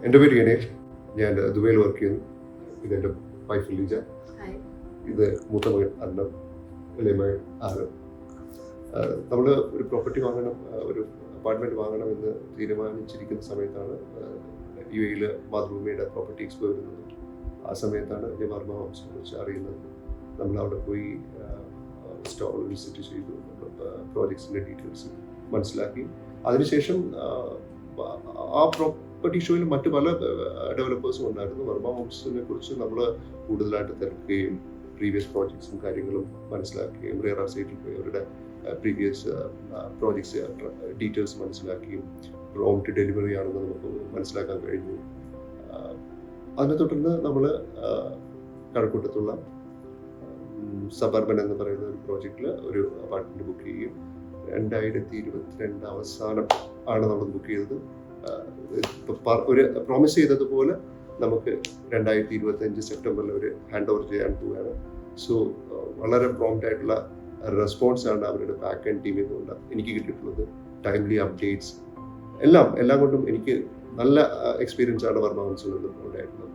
എൻ്റെ പേര് ഗണേഷ്, ഞാൻ ദുബൈയിൽ വർക്ക് ചെയ്യുന്നു. ഇതെൻ്റെ വൈഫ് ലീജ, ഇത് മൂത്ത മകൻ അന്നം, ഇളയ മകൻ ആറ്. നമ്മൾ ഒരു പ്രോപ്പർട്ടി വാങ്ങണം, ഒരു അപ്പാർട്ട്മെൻറ്റ് വാങ്ങണം എന്ന് തീരുമാനിച്ചിരിക്കുന്ന സമയത്താണ് UAE മാതൃഭൂമിയുടെ പ്രോപ്പർട്ടി എക്സ്പോ വരുന്നത്. ആ സമയത്താണ് ഞാൻ വർമ്മ ഹോംസിനെ കുറിച്ച് അറിയുന്നത്. നമ്മളവിടെ പോയി സ്റ്റോൾ വിസിറ്റ് ചെയ്തു, പ്രോജക്ട്സിൻ്റെ ഡീറ്റെയിൽസ് മനസ്സിലാക്കി. അതിനുശേഷം ആ പ്രോപ്പർട്ടി ഷോയിൽ മറ്റു പല ഡെവലപ്പേഴ്സും ഉണ്ടായിരുന്നു. വർമ്മ ഹോംസിനെ കുറിച്ച് നമ്മൾ കൂടുതലായിട്ട് തിരക്കുകയും പ്രീവിയസ് പ്രോജക്ട്സും കാര്യങ്ങളും മനസ്സിലാക്കുകയും റേറാർ സൈറ്റിൽ പോയി അവരുടെ പ്രീവിയസ് പ്രോജക്ട്സ് ഡീറ്റെയിൽസ് മനസ്സിലാക്കുകയും പ്രോംപ്റ്റ് ഡെലിവറി ആണെന്ന് നമുക്ക് മനസ്സിലാക്കാൻ കഴിഞ്ഞു. അതിനെ തുടർന്ന് നമ്മൾ കഴക്കൂട്ടത്തുള്ള സബർബൻ എന്ന് പറയുന്ന ഒരു പ്രോജക്റ്റിൽ ഒരു അപ്പാർട്ട്മെൻറ്റ് ബുക്ക് ചെയ്യുകയും 2022 അവസാനം ആണ് നമ്മൾ ബുക്ക് ചെയ്തത്. ഒരു പ്രോമിസ് ചെയ്തതുപോലെ നമുക്ക് 2025 സെപ്റ്റംബറിൽ ഒരു ഹാൻഡ് ഓവർ ചെയ്യാൻ പോവുകയാണ്. സോ വളരെ പ്രോംപ്റ്റ് ആയിട്ടുള്ള റെസ്പോൺസ് ആണ് അവരുടെ ബാക്ക് ആൻഡ് ടീമിൽ നിന്നുകൊണ്ട് എനിക്ക് കിട്ടിയിട്ടുള്ളത്. ടൈംലി അപ്ഡേറ്റ്സ് എല്ലാം കൊണ്ടും എനിക്ക് നല്ല എക്സ്പീരിയൻസ് ആണ് വർമ്മ ഹോംസിൽ നിന്നും ഉണ്ടായിട്ടുള്ളത്.